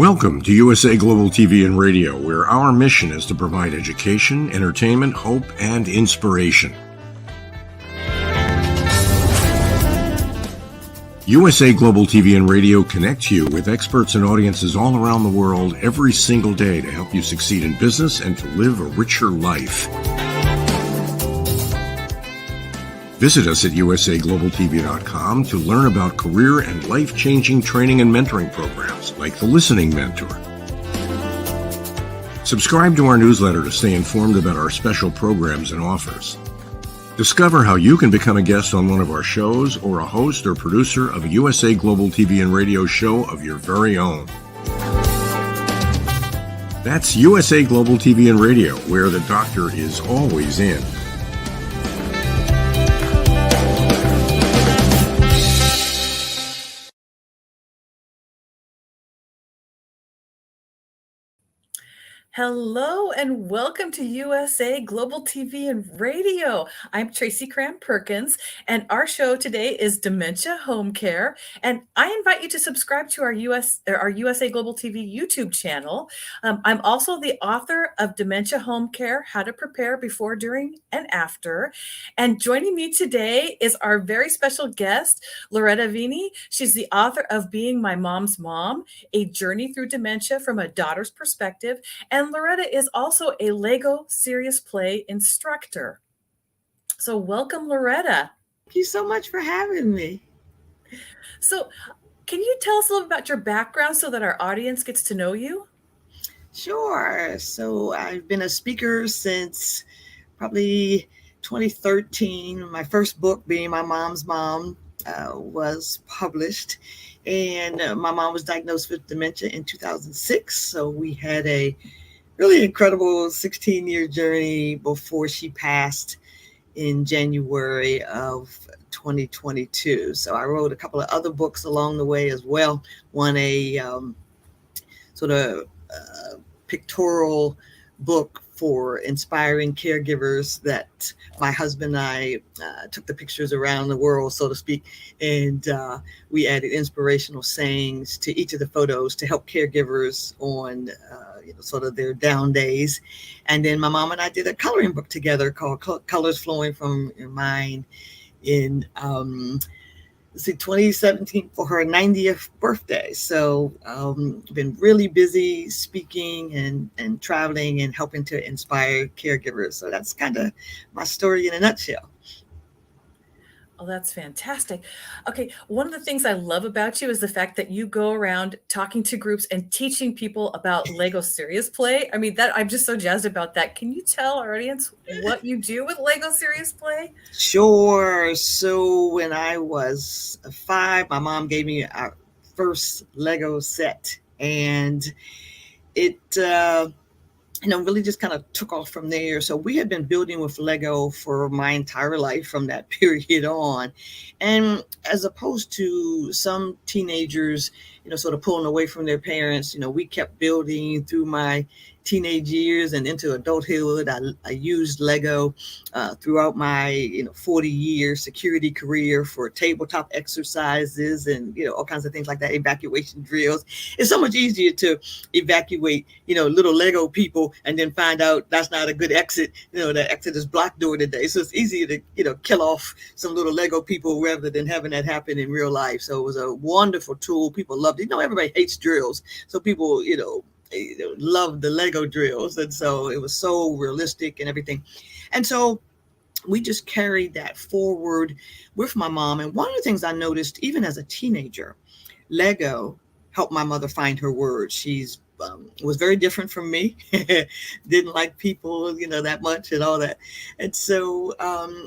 Welcome to USA Global TV and Radio, where our mission is to provide education, entertainment, hope, and inspiration. USA Global TV and Radio connects you with experts and audiences all around the world every single day to help you succeed in business and to live a richer life. Visit us at usaglobaltv.com to learn about career and life-changing training and mentoring programs like the Listening Mentor. Subscribe to our newsletter to stay informed about our special programs and offers. Discover how you can become a guest on one of our shows or a host or producer of a USA Global TV and Radio show of your very own. That's USA Global TV and Radio, where the doctor is always in. Hello and welcome to USA Global TV and Radio. I'm Tracy Cram Perkins, and our show today is Dementia Home Care. And I invite you to subscribe to our USA Global TV YouTube channel. I'm also the author of Dementia Home Care: How to Prepare Before, During, and After. And joining me today is our very special guest, Loretta Veney. She's the author of Being My Mom's Mom: A Journey Through Dementia from a Daughter's Perspective. And Loretta is also a Lego Serious Play instructor. So welcome, Loretta. Thank you so much for having me. So can you tell us a little about your background so that our audience gets to know you? Sure. So I've been a speaker since probably 2013. My first book, Being My Mom's Mom, was published. And my mom was diagnosed with dementia in 2006. So we had a really incredible 16-year journey before she passed in January of 2022. So I wrote a couple of other books along the way as well. One, a sort of pictorial book for inspiring caregivers that my husband and I took the pictures around the world, so to speak, and we added inspirational sayings to each of the photos to help caregivers on sort of their down days. And then my mom and I did a coloring book together called Colors Flowing from Your Mind in 2017 for her 90th birthday. So been really busy speaking and traveling and helping to inspire caregivers. So that's kind of my story in a nutshell. Oh, that's fantastic. Okay, one of the things I love about you is the fact that you go around talking to groups and teaching people about Lego Serious Play. I mean, that I'm just so jazzed about that. Can you tell our audience what you do with Lego Serious Play? Sure. So when I was 5, my mom gave me our first Lego set, and it really just kind of took off from there. So we had been building with Lego for my entire life from that period on. And as opposed to some teenagers, sort of pulling away from their parents, we kept building through my teenage years and into adulthood. I used Lego throughout my 40-year security career for tabletop exercises and all kinds of things like that, evacuation drills. It's so much easier to evacuate little Lego people and then find out that's not a good exit. The exit is blocked during the day, so it's easier to kill off some little Lego people rather than having that happen in real life. So it was a wonderful tool. People loved it. Everybody hates drills, so people loved the Lego drills. And so it was so realistic and everything. And so we just carried that forward with my mom. And one of the things I noticed, even as a teenager, Lego helped my mother find her words. She's was very different from me, didn't like people, that much and all that. And so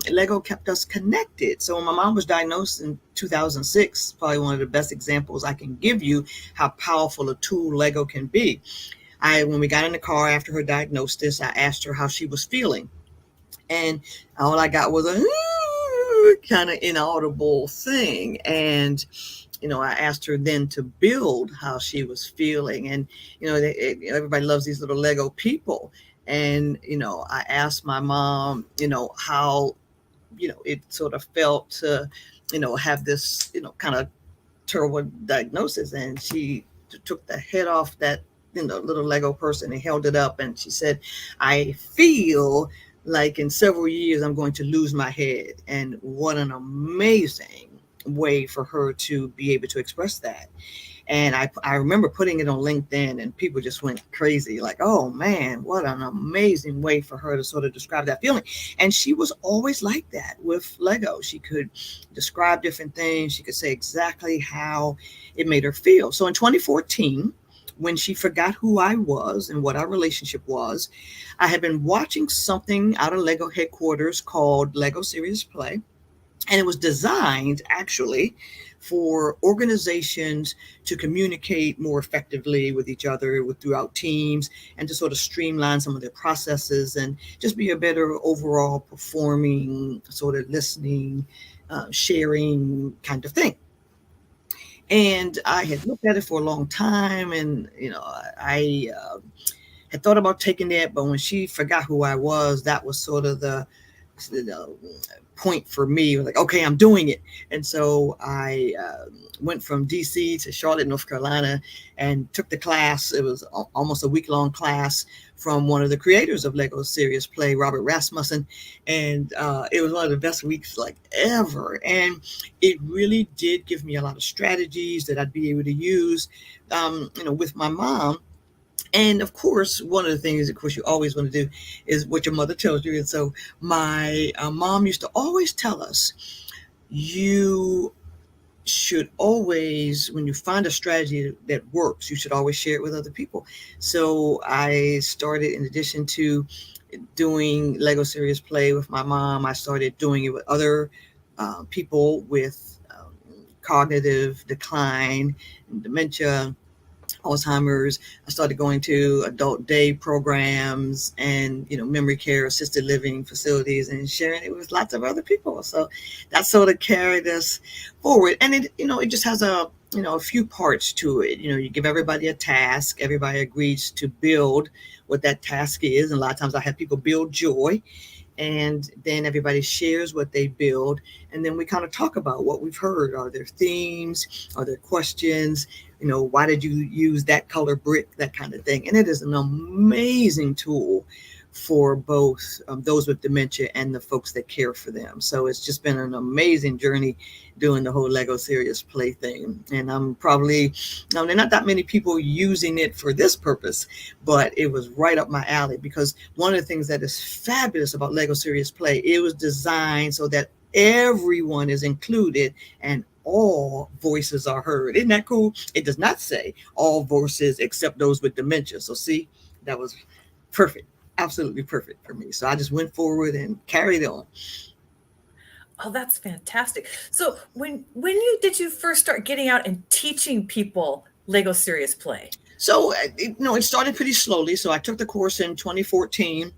Lego kept us connected. So when my mom was diagnosed in 2006, probably one of the best examples I can give you how powerful a tool Lego can be. When we got in the car after her diagnosis, I asked her how she was feeling. And all I got was a kind of inaudible thing. And I asked her then to build how she was feeling. And, everybody loves these little Lego people. And, I asked my mom, how, it sort of felt to, have this, kind of terrible diagnosis. And she took the head off that little Lego person and held it up, and she said, I feel like in several years I'm going to lose my head. And what an amazing way for her to be able to express that. And I remember putting it on LinkedIn, and people just went crazy, like, oh man, what an amazing way for her to sort of describe that feeling. And she was always like that with Lego. She could describe different things. She could say exactly how it made her feel. So in 2014, when she forgot who I was and what our relationship was, I had been watching something out of Lego headquarters called Lego Serious Play. And it was designed actually for organizations to communicate more effectively with each other, throughout teams, and to sort of streamline some of their processes and just be a better overall performing, sort of listening, sharing kind of thing. And I had looked at it for a long time, and I had thought about taking it, but when she forgot who I was, that was sort of the point for me. Like, okay, I'm doing it. And so I went from DC to Charlotte, North Carolina, and took the class. It was almost a week-long class from one of the creators of Lego Serious Play, Robert Rasmussen. And it was one of the best weeks like ever. And it really did give me a lot of strategies that I'd be able to use, with my mom. And of course, one of the things, of course, you always want to do is what your mother tells you. And so my mom used to always tell us, you should always, when you find a strategy that works, you should always share it with other people. So I started, in addition to doing Lego Serious Play with my mom, I started doing it with other people with cognitive decline and dementia, Alzheimer's. I started going to adult day programs and, memory care, assisted living facilities, and sharing it with lots of other people. So that sort of carried us forward. And it just has a few parts to it. You give everybody a task. Everybody agrees to build what that task is. And a lot of times I have people build joy. And then everybody shares what they build. And then we kind of talk about what we've heard. Are there themes? Are there questions? Why did you use that color brick? That kind of thing. And it is an amazing tool for both those with dementia and the folks that care for them. So it's just been an amazing journey doing the whole Lego Serious Play thing. And I'm probably, there are not that many people using it for this purpose, but it was right up my alley, because one of the things that is fabulous about Lego Serious Play, it was designed so that everyone is included and all voices are heard. Isn't that cool? It does not say all voices except those with dementia. So see, that was perfect. Absolutely perfect for me. So I just went forward and carried on. Oh, that's fantastic. So when did you first start getting out and teaching people Lego Serious Play? So, it started pretty slowly. So I took the course in 2014,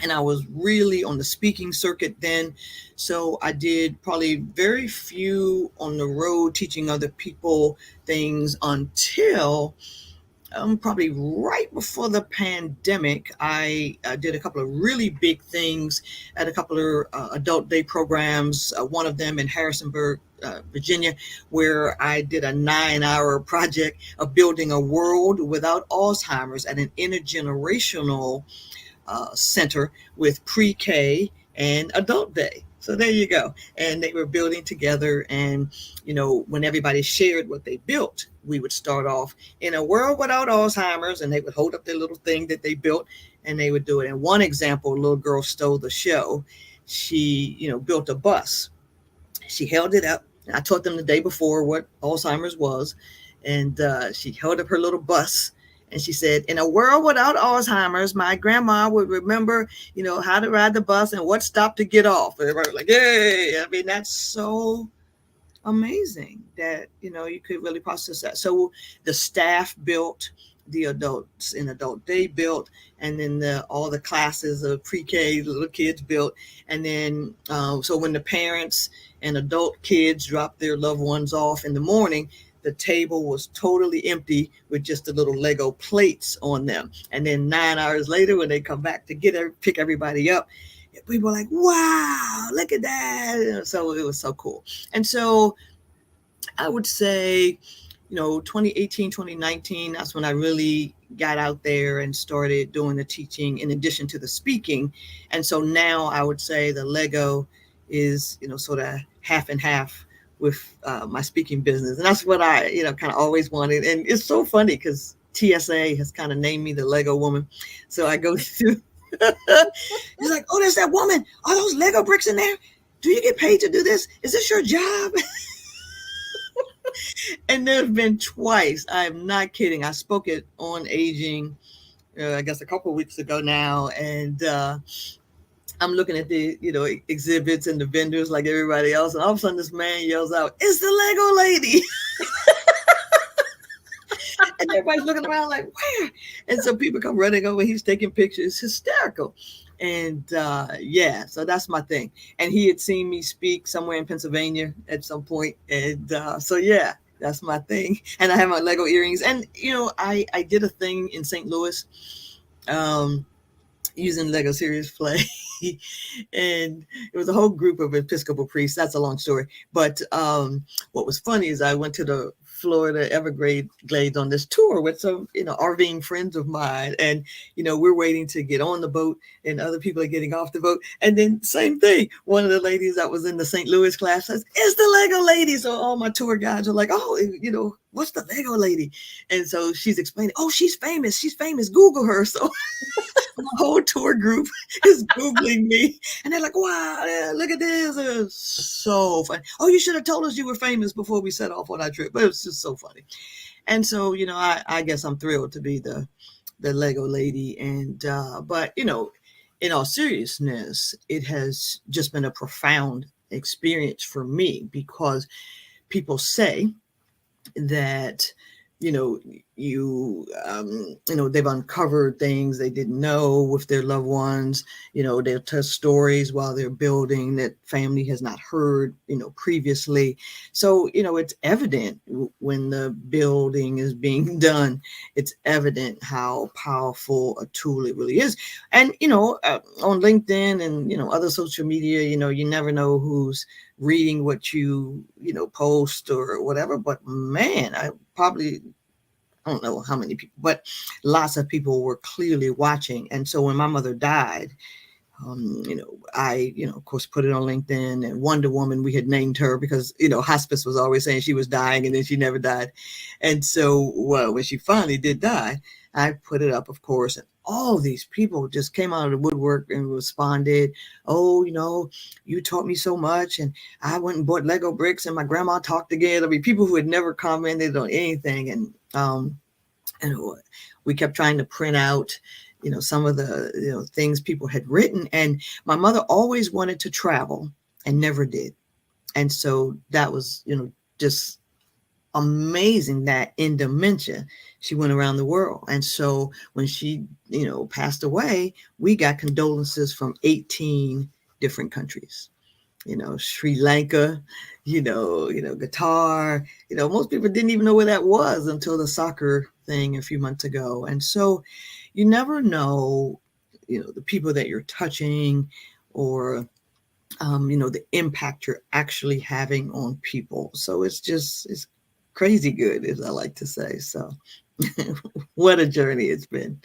and I was really on the speaking circuit then. So I did probably very few on the road teaching other people things until probably right before the pandemic. I did a couple of really big things at a couple of adult day programs, one of them in Harrisonburg, Virginia, where I did a 9-hour project of building a world without Alzheimer's at an intergenerational center with pre-K and adult day. So there you go. And they were building together. And, when everybody shared what they built, we would start off in a world without Alzheimer's, and they would hold up their little thing that they built, and they would do it. And one example, a little girl stole the show. She, built a bus. She held it up. I taught them the day before what Alzheimer's was. And she held up her little bus. And she said, in a world without Alzheimer's, my grandma would remember, how to ride the bus and what stop to get off. Everybody was like, yay. I mean, that's so amazing that, you could really process that. So the staff built, the adults in adult day built, and then all the classes of pre-K little kids built. And then, so when the parents and adult kids dropped their loved ones off in the morning, the table was totally empty with just the little Lego plates on them. And then 9 hours later, when they come back to pick everybody up, people were like, wow, look at that. So it was so cool. And so I would say 2018, 2019, that's when I really got out there and started doing the teaching in addition to the speaking. And so now I would say the Lego is, sort of half and half with my speaking business. And that's what I, kind of always wanted. And it's so funny because TSA has kind of named me the Lego woman. So I go through, he's like, oh, there's that woman. Are those Lego bricks in there? Do you get paid to do this? Is this your job? And there's been twice, I'm not kidding, I spoke it on aging, I guess a couple of weeks ago now, and I'm looking at the exhibits and the vendors like everybody else, and all of a sudden this man yells out, "It's the Lego lady!" And everybody's looking around like, where? And so people come running over, he's taking pictures. It's hysterical. And so that's my thing. And he had seen me speak somewhere in Pennsylvania at some point. And that's my thing. And I have my Lego earrings. And, I did a thing in St. Louis using Lego Serious Play. And it was a whole group of Episcopal priests. That's a long story. But what was funny is I went to the Florida Everglades on this tour with some, RVing friends of mine. And, we're waiting to get on the boat and other people are getting off the boat. And then same thing. One of the ladies that was in the St. Louis class says, "It's the Lego lady." So all my tour guides are like, "Oh, what's the Lego lady?" And so she's explaining, "Oh, she's famous. She's famous. Google her." So the whole tour group is Googling me. And they're like, "Wow, look at this. It's so funny. Oh, you should have told us you were famous before we set off on our trip." But it was just so funny. And so, I guess I'm thrilled to be the Lego lady. And, but, in all seriousness, it has just been a profound experience for me because people say that, they've uncovered things they didn't know with their loved ones. They'll tell stories while they're building that family has not heard, previously. So, it's evident when the building is being done, it's evident how powerful a tool it really is. And, on LinkedIn and, other social media, you never know who's reading what you post or whatever. But man, I don't know how many people, but lots of people were clearly watching. And so when my mother died, I, of course, put it on LinkedIn. And Wonder Woman, we had named her because, hospice was always saying she was dying and then she never died. And so, when she finally did die, I put it up, of course, and all these people just came out of the woodwork and responded, "Oh, you taught me so much. And I went and bought Lego bricks and my grandma talked again." I mean, people who had never commented on anything. And we kept trying to print out, some of the, things people had written. And my mother always wanted to travel and never did. And so that was, just amazing that in dementia, she went around the world. And so when she, passed away, we got condolences from 18 different countries, Sri Lanka, Qatar, most people didn't even know where that was until the soccer thing a few months ago. And so you never know, the people that you're touching or, the impact you're actually having on people. So it's crazy good, as I like to say. So what a journey it's been.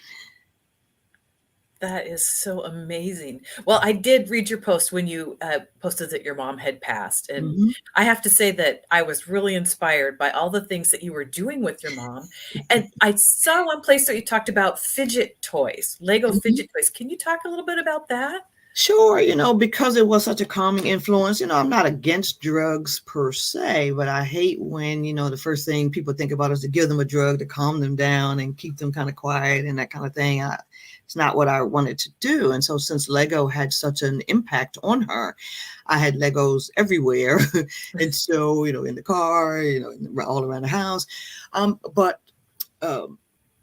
That is so amazing. Well, I did read your post when you posted that your mom had passed. And I have to say that I was really inspired by all the things that you were doing with your mom. And I saw one place that you talked about fidget toys, Lego fidget toys. Can you talk a little bit about that? Sure. Because it was such a calming influence, I'm not against drugs per se, but I hate when, the first thing people think about is to give them a drug to calm them down and keep them kind of quiet and that kind of thing. It's not what I wanted to do. And so since Lego had such an impact on her, I had Legos everywhere. And so, in the car, all around the house. But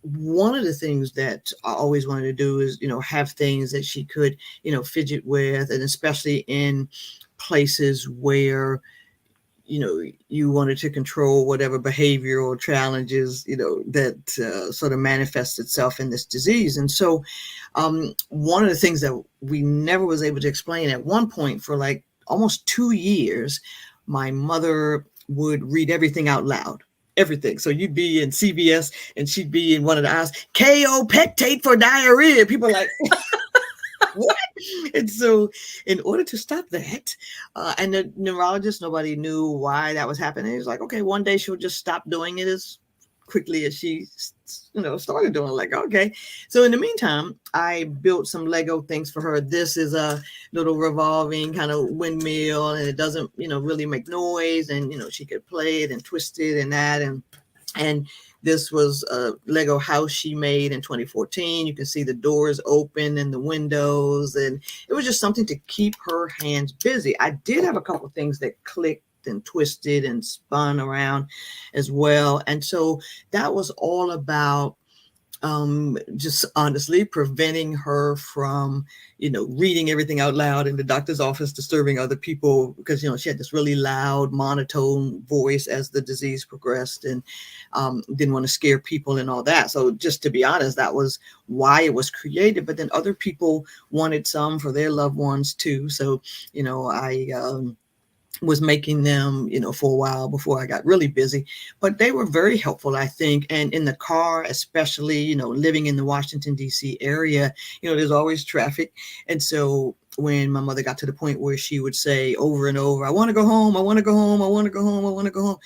one of the things that I always wanted to do is, have things that she could, fidget with, and especially in places where, you wanted to control whatever behavioral challenges, that sort of manifests itself in this disease. And so one of the things that we never was able to explain at one point for like almost 2 years, my mother would read everything out loud. everything. So you'd be in CVS and she'd be in one of the aisles, KO pectate for diarrhea. People are like, what? And so in order to stop that, and the neurologist, nobody knew why that was happening. It was like, okay, one day she'll just stop doing it as quickly as she, started doing it. Like, okay. So in the meantime, I built some Lego things for her. This is a little revolving kind of windmill, and it doesn't, really make noise, and, she could play it and twist it and that. And this was a Lego house she made in 2014. You can see the doors open and the windows, and it was just something to keep her hands busy. I did have a couple of things that clicked and twisted and spun around as well. And so that was all about just honestly preventing her from, reading everything out loud in the doctor's office, disturbing other people, because, she had this really loud, monotone voice as the disease progressed, and didn't want to scare people and all that. So just to be honest, that was why it was created. But then other people wanted some for their loved ones too. So, I was making them, for a while before I got really busy, but they were very helpful, I think. And in the car, especially, living in the Washington, D.C. area, there's always traffic. And so when my mother got to the point where she would say over and over, I want to go home, I want to go home, I want to go home, I want to go home.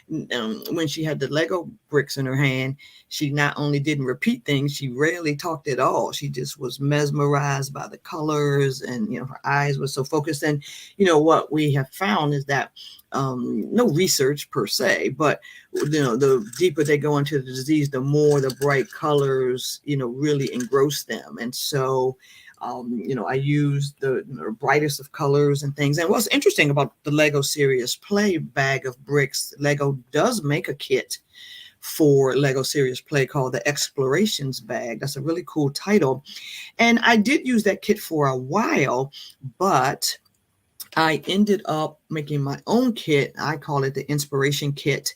When she had the Lego bricks in her hand, she not only didn't repeat things, she rarely talked at all. She just was mesmerized by the colors, and, her eyes were so focused. And, what we have found is that no research per se, but, the deeper they go into the disease, the more the bright colors, really engross them. And so I used the brightest of colors and things. And what's interesting about the Lego Serious Play bag of bricks, Lego does make a kit for Lego Serious Play called the Explorations bag. That's a really cool title. And I did use that kit for a while, but I ended up making my own kit. I call it the Inspiration Kit,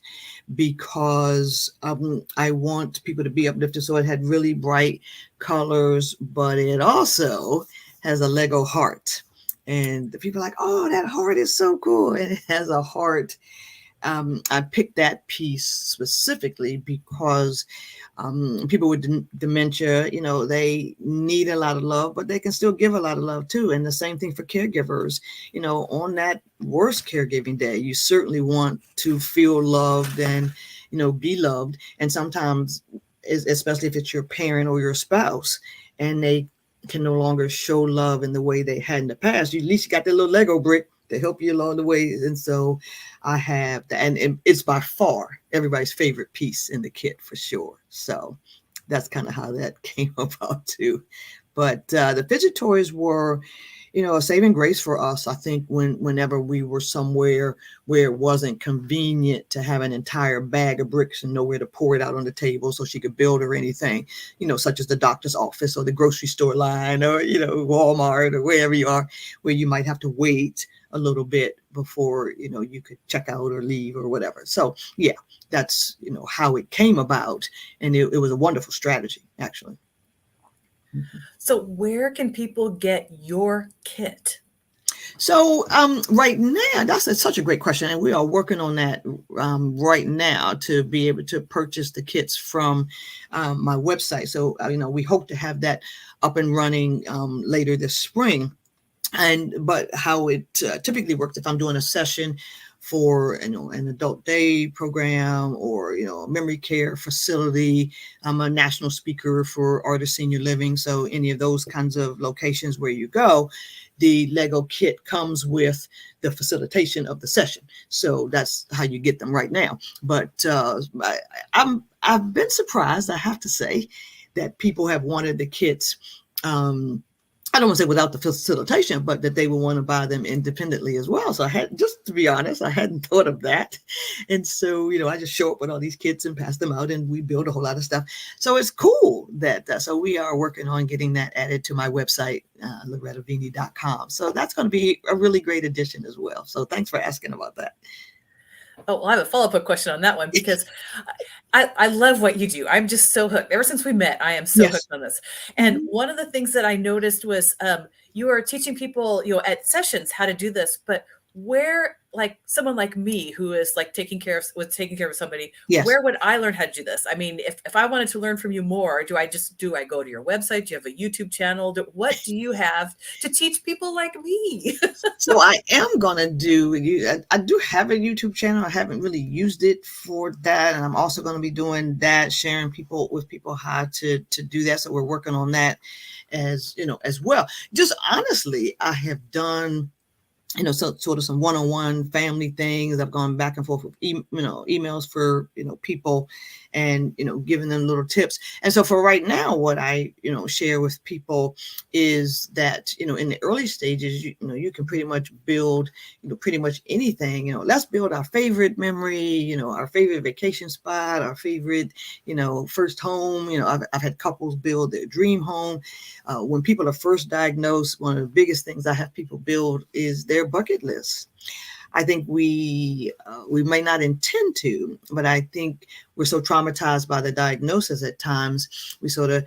because I want people to be uplifted. So it had really bright colors, but it also has a Lego heart. And the people are like, oh, that heart is so cool. And it has a heart. I picked that piece specifically because people with dementia, they need a lot of love, but they can still give a lot of love too. And the same thing for caregivers. On that worst caregiving day, you certainly want to feel loved and, be loved. And sometimes, especially if it's your parent or your spouse, and they can no longer show love in the way they had in the past, at least you got that little Lego brick to help you along the way. And so I have that, and it's by far everybody's favorite piece in the kit for sure. So that's kind of how that came about too. But the fidget toys were, a saving grace for us. I think whenever we were somewhere where it wasn't convenient to have an entire bag of bricks and nowhere to pour it out on the table so she could build or anything, such as the doctor's office or the grocery store line or, Walmart or wherever you are, where you might have to wait a little bit before, you could check out or leave or whatever. So yeah, that's, how it came about. And it was a wonderful strategy, actually. So where can people get your kit? So right now, that's such a great question. And we are working on that right now to be able to purchase the kits from my website. So, we hope to have that up and running later this spring. But how it typically works, if I'm doing a session for an adult day program or a memory care facility, I'm a national speaker for Artist Senior Living. So any of those kinds of locations where you go, the Lego kit comes with the facilitation of the session. So that's how you get them right now. But I've been surprised, I have to say, that people have wanted the kits. I don't want to say without the facilitation, but that they would want to buy them independently as well. So just to be honest, I hadn't thought of that. And so, I just show up with all these kits and pass them out, and we build a whole lot of stuff. So it's cool that, so we are working on getting that added to my website, LorettaVeney.com. So that's going to be a really great addition as well. So thanks for asking about that. Oh, well, I have a follow-up question on that one, because I love what you do. I'm just so hooked. Ever since we met, I am so hooked on this. And one of the things that I noticed was you are teaching people, at sessions how to do this. But where, like someone like me who is like taking care of somebody, Yes. where would I learn how to do this? I mean, if I wanted to learn from you more, do I go to your website? Do you have a YouTube channel? What do you have to teach people like me? So I am gonna do. I do have a YouTube channel. I haven't really used it for that, and I'm also going to be doing that, sharing with people how to do that. So we're working on that as as well. Just honestly, I have done so sort of some one-on-one family things. I've gone back and forth with emails for people, and giving them little tips. And so for right now, what I share with people is that in the early stages, you can pretty much build pretty much anything. Let's build our favorite memory, our favorite vacation spot, our favorite first home. I've had couples build their dream home. When people are first diagnosed, one of the biggest things I have people build is their bucket list. I think we may not intend to, but I think we're so traumatized by the diagnosis at times, we sort of,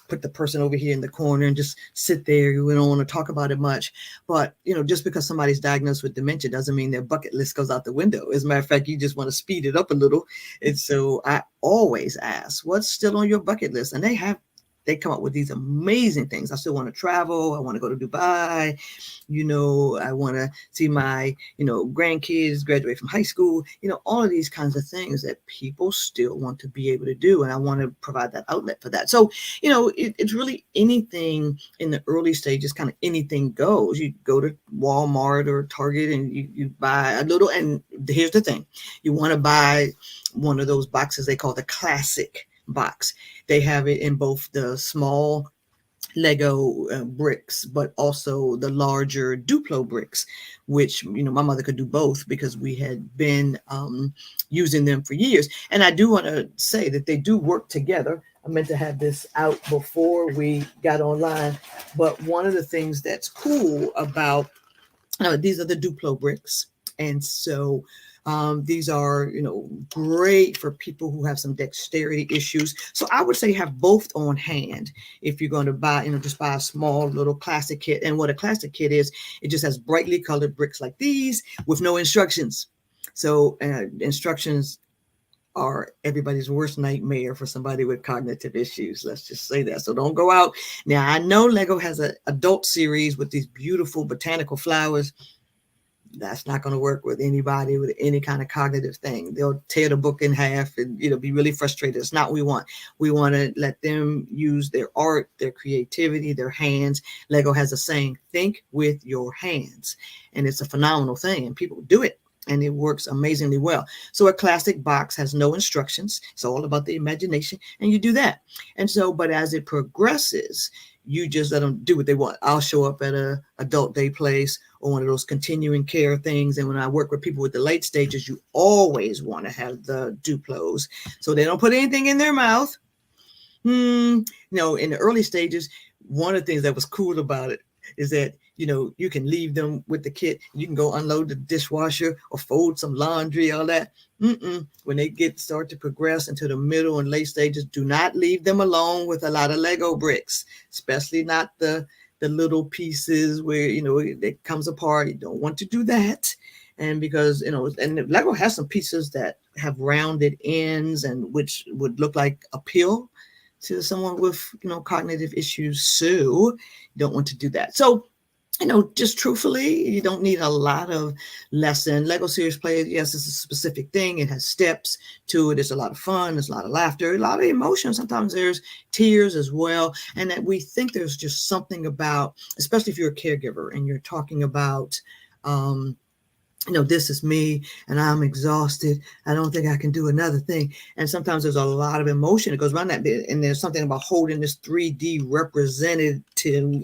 put the person over here in the corner and just sit there. We don't want to talk about it much. But, just because somebody's diagnosed with dementia doesn't mean their bucket list goes out the window. As a matter of fact, you just want to speed it up a little. And so I always ask, what's still on your bucket list? And they come up with these amazing things. I still want to travel. I want to go to Dubai. I want to see my, grandkids graduate from high school, all of these kinds of things that people still want to be able to do. And I want to provide that outlet for that. So, it's really anything in the early stages, kind of anything goes. You go to Walmart or Target and you buy a little, and here's the thing. You want to buy one of those boxes they call the classic box. They have it in both the small Lego bricks, but also the larger Duplo bricks, which, my mother could do both because we had been using them for years. And I do want to say that they do work together. I meant to have this out before we got online, but one of the things that's cool about these are the Duplo bricks. And so these are, great for people who have some dexterity issues. So I would say have both on hand if you're going to buy, just buy a small little classic kit. And what a classic kit is, it just has brightly colored bricks like these with no instructions. So instructions are everybody's worst nightmare for somebody with cognitive issues. Let's just say that. So don't go out. Now, I know Lego has an adult series with these beautiful botanical flowers. That's not going to work with anybody with any kind of cognitive thing. They'll tear the book in half and be really frustrated. It's not what we want. We want to let them use their art, their creativity, their hands. Lego has a saying, think with your hands. And it's a phenomenal thing, and people do it, and it works amazingly well. So a classic box has no instructions. It's all about the imagination, and you do that. And so, but as it progresses, you just let them do what they want. I'll show up at a adult day place or one of those continuing care things. And when I work with people with the late stages, you always want to have the Duplos so they don't put anything in their mouth. In the early stages, one of the things that was cool about it is that, you can leave them with the kit. You can go unload the dishwasher or fold some laundry, all that. When they start to progress into the middle and late stages, do not leave them alone with a lot of Lego bricks, especially not the little pieces where, it comes apart. You don't want to do that. And because, and Lego has some pieces that have rounded ends and which would look like a pill to someone with, cognitive issues. So you don't want to do that. So, just truthfully, you don't need a lot of lesson. Lego Serious Play, yes, it's a specific thing. It has steps to it. There's a lot of fun. There's a lot of laughter, a lot of emotion. Sometimes there's tears as well. And that we think there's just something about, especially if you're a caregiver and you're talking about, this is me and I'm exhausted. I don't think I can do another thing. And sometimes there's a lot of emotion that goes around that bit. And there's something about holding this 3D representative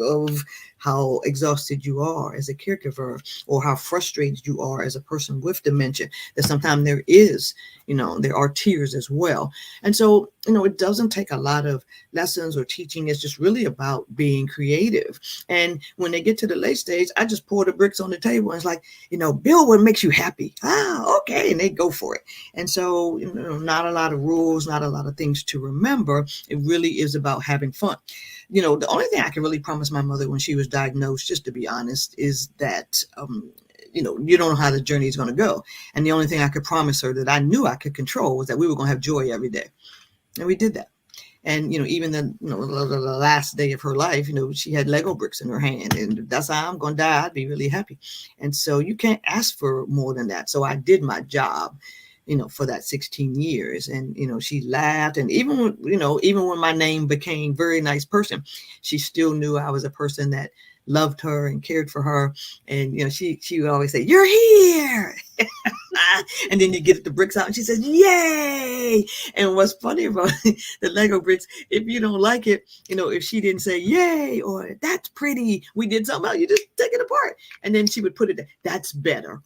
of how exhausted you are as a caregiver or how frustrated you are as a person with dementia, that sometimes there are tears as well. And so, it doesn't take a lot of lessons or teaching. It's just really about being creative. And when they get to the late stage, I just pour the bricks on the table and it's like, build what makes you happy. Okay. And they go for it. And so, not a lot of rules, not a lot of things to remember. It really is about having fun. The only thing I can really promise my mother when she was diagnosed, just to be honest, is that, you don't know how the journey is going to go. And the only thing I could promise her that I knew I could control was that we were going to have joy every day. And we did that. And, even the last day of her life, she had Lego bricks in her hand, and that's how I'm going to die. I'd be really happy. And so you can't ask for more than that. So I did my job, for that 16 years. And, she laughed. And even when my name became Very Nice Person, she still knew I was a person that loved her and cared for her. And, she would always say, "You're here." And then you get the bricks out and she says, "Yay." And what's funny about the Lego bricks, if you don't like it, if she didn't say "yay" or "that's pretty," we did something else, you just take it apart. And then she would put it, "That's better."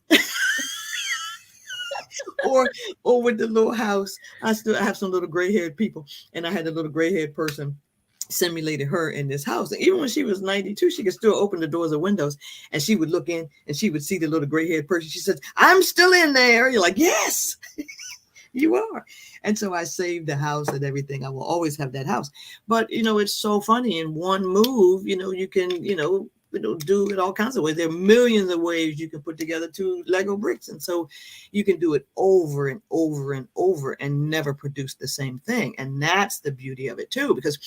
or with the little house, I have some little gray-haired people, and I had a little gray-haired person simulated her in this house. And even when she was 92, she could still open the doors and windows, and she would look in and she would see the little gray-haired person. She says, "I'm still in there." You're like, "Yes." You are. And so I saved the house and everything. I will always have that house. But it's so funny. In one move, you can do it all kinds of ways. There are millions of ways you can put together 2 Lego bricks. And so you can do it over and over and over and never produce the same thing. And that's the beauty of it too, because,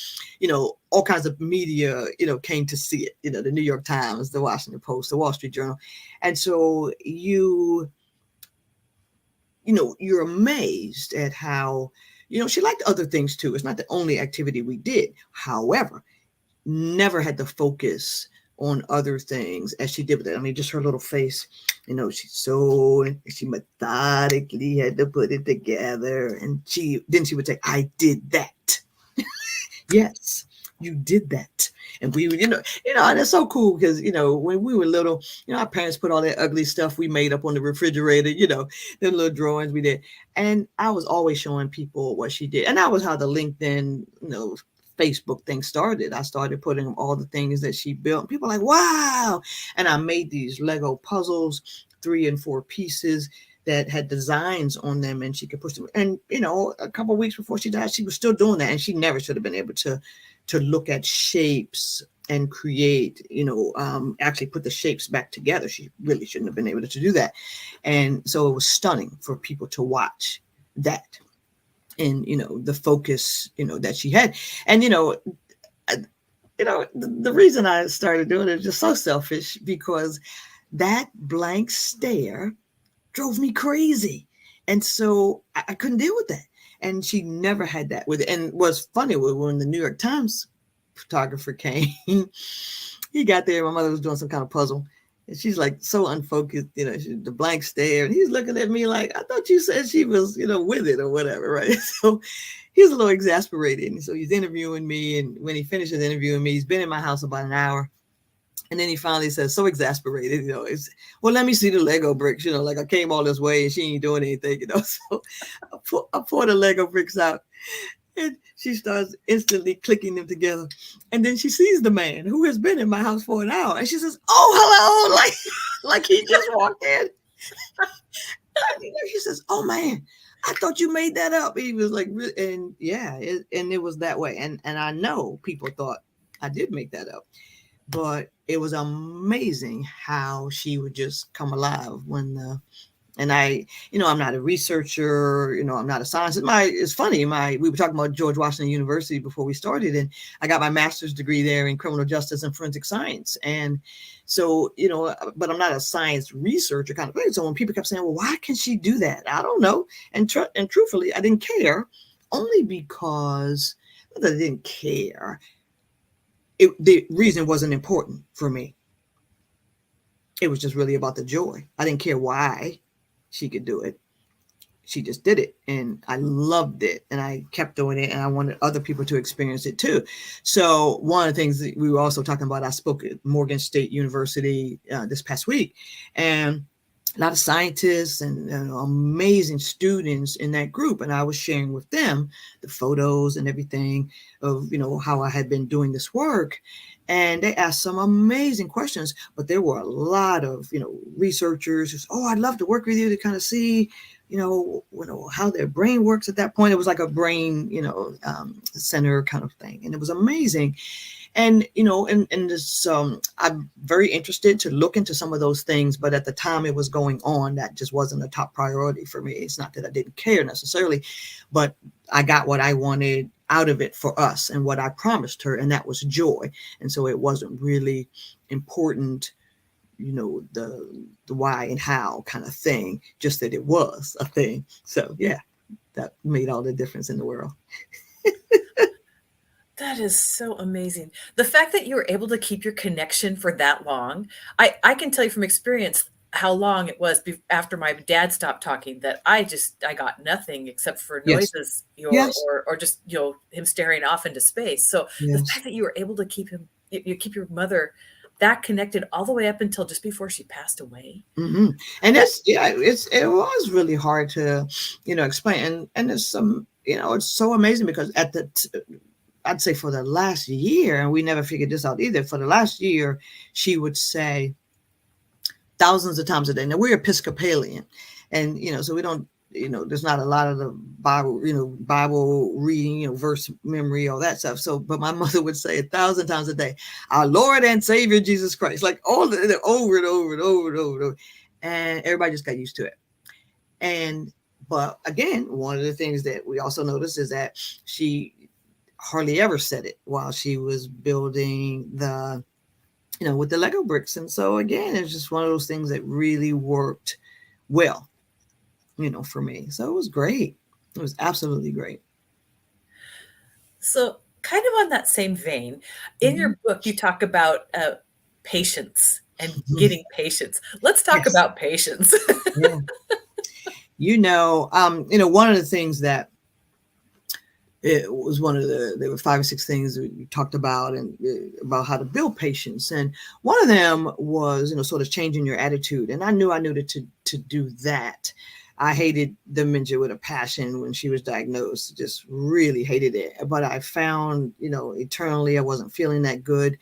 all kinds of media, came to see it, the New York Times, the Washington Post, the Wall Street Journal. And so you're amazed at how, she liked other things too. It's not the only activity we did. However, never had the focus on other things as she did with it. I mean, just her little face, she methodically had to put it together. And she would say, "I did that." Yes, you did that. And we would, and it's so cool because, when we were little, our parents put all that ugly stuff we made up on the refrigerator, the little drawings we did. And I was always showing people what she did. And that was how the LinkedIn, Facebook thing started. I started putting all the things that she built. People were like, "Wow." And I made these Lego puzzles, 3 and 4 pieces that had designs on them, and she could push them. And, a couple of weeks before she died, she was still doing that. And she never should have been able to look at shapes and create, actually put the shapes back together. She really shouldn't have been able to do that. And so it was stunning for people to watch that. And, the focus, that she had. And, the reason I started doing it is just so selfish, because that blank stare drove me crazy. And so I couldn't deal with that. And she never had that with it. And what's funny, when the New York Times photographer came, he got there, my mother was doing some kind of puzzle. And she's like so unfocused, the blank stare. And he's looking at me like, "I thought you said she was, with it or whatever," right? So he's a little exasperated. And so he's interviewing me. And when he finishes interviewing me, he's been in my house about an hour. And then he finally says, so exasperated, "Well, let me see the Lego bricks, like I came all this way and she ain't doing anything, So I pour the Lego bricks out. And she starts instantly clicking them together. And then she sees the man who has been in my house for an hour. And she says, "Oh, hello." Like he just walked in. She says, "Oh, man, I thought you made that up." He was like, and yeah, it was that way. And I know people thought I did make that up. But it was amazing how she would just come alive and I, I'm not a researcher, I'm not a scientist. It's funny, we were talking about George Washington University before we started, and I got my master's degree there in criminal justice and forensic science. And so, but I'm not a science researcher kind of thing. So when people kept saying, "Well, why can she do that?" I don't know. And truthfully, I didn't care, only because I didn't care. The reason wasn't important for me. It was just really about the joy. I didn't care why she could do it. She just did it, and I loved it, and I kept doing it, and I wanted other people to experience it too. So one of the things that we were also talking about, I spoke at Morgan State University this past week, and a lot of scientists and amazing students in that group. And I was sharing with them the photos and everything of, how I had been doing this work. And they asked some amazing questions, but there were a lot of, researchers who said, "Oh, I'd love to work with you to kind of see, how their brain works at that point. It was like a brain, center kind of thing. And it was amazing. And, and this, I'm very interested to look into some of those things, but at the time it was going on, that just wasn't a top priority for me. It's not that I didn't care necessarily, but I got what I wanted out of it for us and what I promised her, and that was joy. And so it wasn't really important, the why and how kind of thing, just that it was a thing. So yeah, that made all the difference in the world. That is so amazing. The fact that you were able to keep your connection for that long, I can tell you from experience how long it was after my dad stopped talking that I got nothing except for Yes. noises Yes. or just, him staring off into space. So the Yes. fact that you were able to keep keep your mother that connected all the way up until just before she passed away. Mm-hmm. And it was really hard to, explain. And it's it's so amazing because I'd say for the last year, and we never figured this out either, for the last year, she would say thousands of times a day. Now we're Episcopalian, and, so we don't, there's not a lot of the Bible reading, verse memory, all that stuff. So, but my mother would say 1,000 times a day, our Lord and Savior, Jesus Christ, like over and over and over and over and over. And everybody just got used to it. But again, one of the things that we also noticed is that she hardly ever said it while she was building with the Lego bricks. And so again, it's just one of those things that really worked well, for me. So it was great. It was absolutely great. So kind of on that same vein, in your book, you talk about patience and getting patience. Let's talk about patience. Yeah. One of the things that it was there were 5 or 6 things that we talked about and about how to build patience. And one of them was, sort of changing your attitude. And I knew to do that. I hated dementia with a passion when she was diagnosed, just really hated it. But I found, eternally, I wasn't feeling that good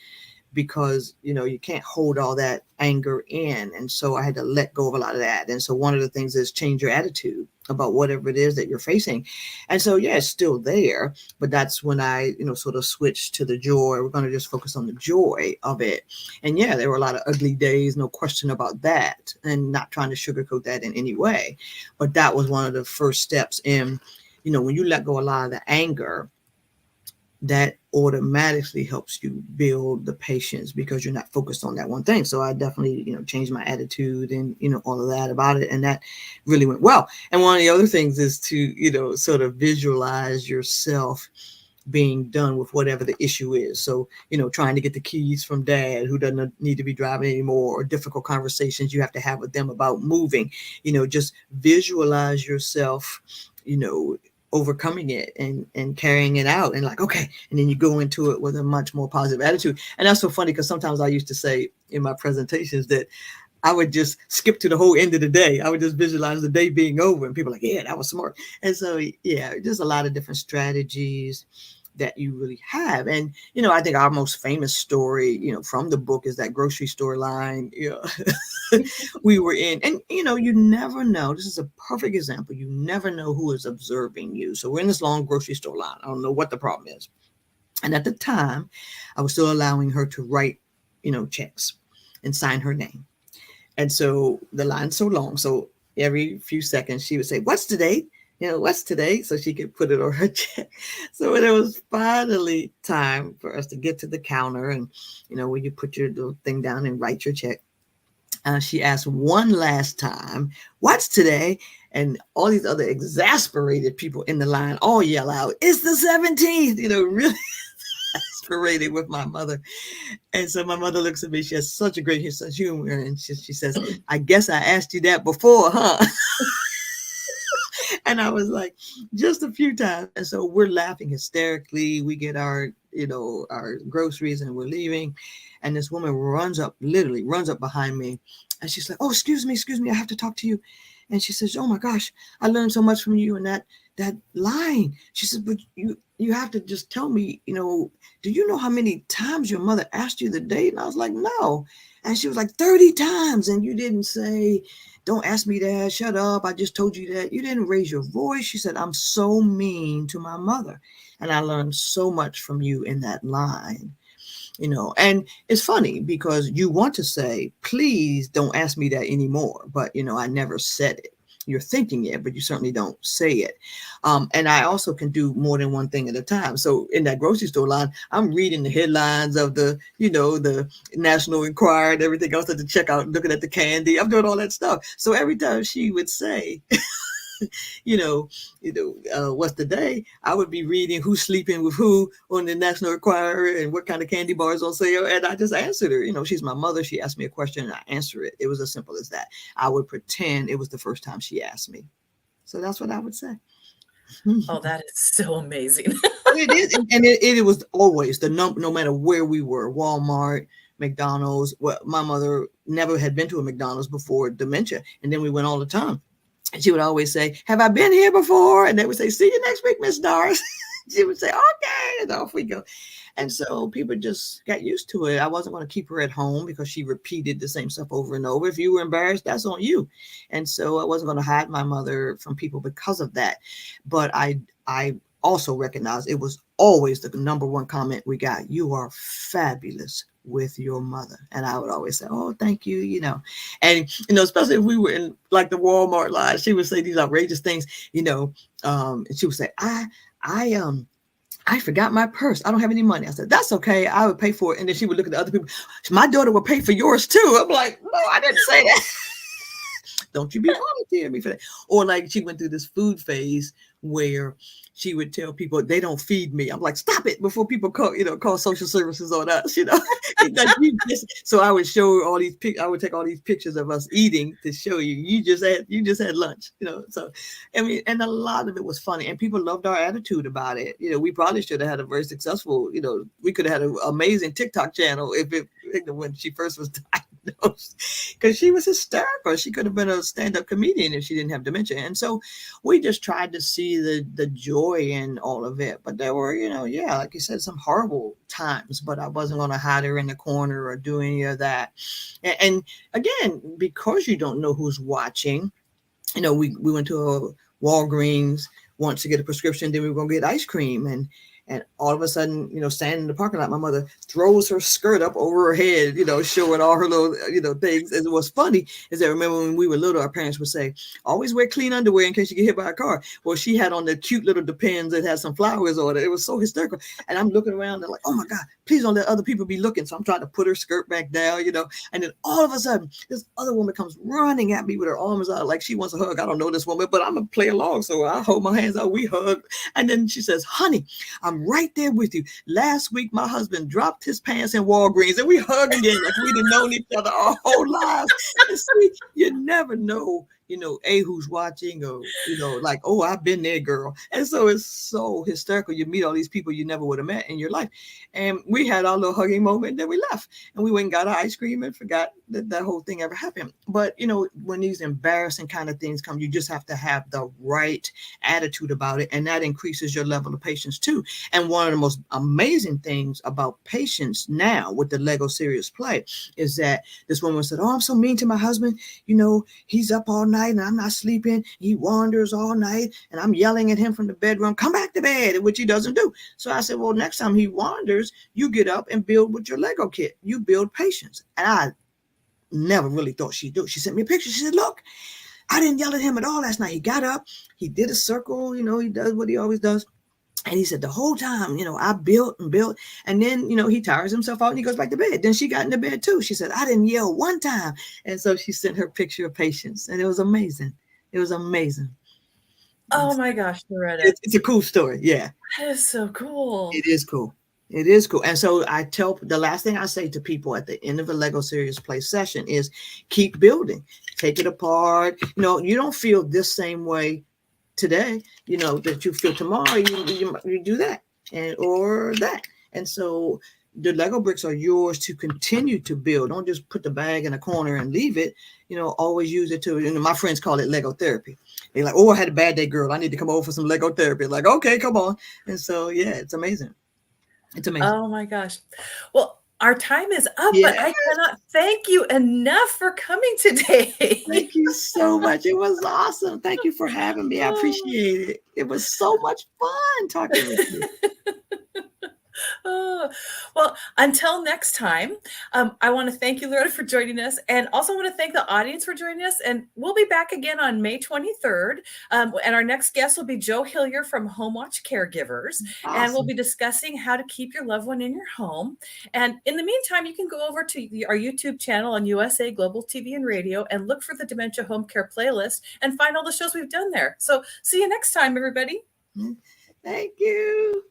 because, you can't hold all that anger in. And so I had to let go of a lot of that. And so one of the things is change your attitude about whatever it is that you're facing. And so, yeah, it's still there, but that's when I, sort of switched to the joy. We're going to just focus on the joy of it. And yeah, there were a lot of ugly days, no question about that, and not trying to sugarcoat that in any way. But that was one of the first steps in, when you let go a lot of the anger, that automatically helps you build the patience because you're not focused on that one thing. So I definitely, changed my attitude and, all of that about it. And that really went well. And one of the other things is to, sort of visualize yourself being done with whatever the issue is. So, trying to get the keys from dad who doesn't need to be driving anymore, or difficult conversations you have to have with them about moving, just visualize yourself, overcoming it and carrying it out and like, okay. And then you go into it with a much more positive attitude. And that's so funny because sometimes I used to say in my presentations that I would just skip to the whole end of the day. I would just visualize the day being over and people are like, yeah, that was smart. And so, yeah, there's a lot of different strategies that you really have. And, I think our most famous story, from the book is that grocery store line, we were in. And, you never know. This is a perfect example. You never know who is observing you. So we're in this long grocery store line. I don't know what the problem is. And at the time, I was still allowing her to write, checks and sign her name. And so the line's so long. So every few seconds she would say, what's today? What's today? So she could put it on her check. So when it was finally time for us to get to the counter and, when you put your little thing down and write your check, she asked one last time, what's today? And all these other exasperated people in the line all yell out, it's the 17th, really exasperated with my mother. And so my mother looks at me, she has such a great sense of humor. And she says, I guess I asked you that before, huh? And I was like, just a few times. And so we're laughing hysterically. We get our groceries and we're leaving. And this woman literally runs up behind me. And she's like, oh, excuse me, I have to talk to you. And she says, oh my gosh, I learned so much from you in that line. She says, but you have to just tell me, do you know how many times your mother asked you the date? And I was like, no. And she was like, 30 times. And you didn't say, don't ask me that. Shut up. I just told you that. You didn't raise your voice. She said, I'm so mean to my mother. And I learned so much from you in that line. And it's funny because you want to say, please don't ask me that anymore. But, I never said it. You're thinking it, but you certainly don't say it. And I also can do more than one thing at a time. So in that grocery store line, I'm reading the headlines of the National Enquirer and everything else at the checkout, looking at the candy. I'm doing all that stuff. So every time she would say, what's the day? I would be reading who's sleeping with who on the National Enquirer and what kind of candy bars on sale. And I just answered her. She's my mother. She asked me a question and I answer it. It was as simple as that. I would pretend it was the first time she asked me. So that's what I would say. Oh, that is so amazing. It is. And it was always no matter where we were, Walmart, McDonald's. Well, my mother never had been to a McDonald's before dementia. And then we went all the time. And she would always say, have I been here before? And they would say, see you next week, Miss Doris. She would say, okay, and off we go. And so people just got used to it. I wasn't going to keep her at home because she repeated the same stuff over and over. If you were embarrassed, that's on you. And so I wasn't going to hide my mother from people because of that. But I also recognized it was always the number one comment we got. You are fabulous with your mother. And I would always say, oh, thank you, and especially if we were in like the Walmart line, she would say these outrageous things, and she would say, I forgot my purse. I don't have any money. I said, that's okay. I would pay for it. And then she would look at the other people. My daughter would pay for yours too. I'm like, no, I didn't say that. Don't you be volunteering me for that. Or like she went through this food phase where she would tell people they don't feed me. I'm like, stop it before people call social services on us, So I would show all these I would take all these pictures of us eating to show you just had lunch, So I mean, and a lot of it was funny and people loved our attitude about it. We probably should have had a very successful, we could have had an amazing TikTok channel when she first was diagnosed, because she was hysterical. She could have been a stand-up comedian if she didn't have dementia. And so we just tried to see the joy in all of it. But there were, like you said, some horrible times, but I wasn't going to hide her in the corner or do any of that. And again, because you don't know who's watching, we went to a Walgreens once to get a prescription, then we were going to get ice cream. And all of a sudden, standing in the parking lot, my mother throws her skirt up over her head, showing all her little, things. And what's funny is that, remember when we were little, our parents would say, always wear clean underwear in case you get hit by a car. Well, she had on the cute little Depends that had some flowers on it. It was so hysterical. And I'm looking around and like, oh my God, please don't let other people be looking. So I'm trying to put her skirt back down, and then all of a sudden, this other woman comes running at me with her arms out like she wants a hug. I don't know this woman, but I'm going to play along. So I hold my hands out, we hug. And then she says, honey, I'm right there with you. Last week, my husband dropped his pants in Walgreens and we hugged again like we'd have known each other our whole lives. And see, you never know, who's watching or, like, oh, I've been there, girl. And so it's so hysterical. You meet all these people you never would have met in your life. And we had our little hugging moment and then we left. And we went and got our ice cream and forgot that whole thing ever happened. But, when these embarrassing kind of things come, you just have to have the right attitude about it. And that increases your level of patience too. And one of the most amazing things about patience now with the Lego Serious Play is that this woman said, oh, I'm so mean to my husband. He's up all night and I'm not sleeping. He wanders all night and I'm yelling at him from the bedroom, come back to bed, which he doesn't do. So I said, well, next time he wanders, you get up and build with your Lego kit. You build patience. And I never really thought she'd do it. She sent me a picture. She said, look, I didn't yell at him at all last night. He got up, he did a circle, he does what he always does. And he said the whole time, I built and built. And then, he tires himself out and he goes back to bed. Then she got into bed too. She said, I didn't yell one time. And so she sent her picture of patience. And it was amazing. It was amazing. Oh my gosh, Loretta. It's a cool story. Yeah. That is so cool. It is cool. It is cool. And so I tell, the last thing I say to people at the end of a Lego Serious Play session is keep building. Take it apart. You don't feel this same way today, that you feel tomorrow, you do that or that. And so the Lego bricks are yours to continue to build. Don't just put the bag in a corner and leave it. Always use it to, my friends call it Lego therapy. They're like, oh, I had a bad day, girl. I need to come over for some Lego therapy. Like, okay, come on. And so, yeah, it's amazing. It's amazing. Oh my gosh. Well, our time is up, Yes. but I cannot thank you enough for coming today. Thank you so much. It was awesome. Thank you for having me. I appreciate it. It was so much fun talking with you. Oh, well, until next time, I want to thank you, Loretta, for joining us, and also want to thank the audience for joining us. And we'll be back again on May 23rd. And our next guest will be Joe Hillier from Home Watch Caregivers. Awesome. And we'll be discussing how to keep your loved one in your home. And in the meantime, you can go over to our YouTube channel on USA Global TV and Radio and look for the Dementia Home Care playlist and find all the shows we've done there. So see you next time, everybody. Thank you.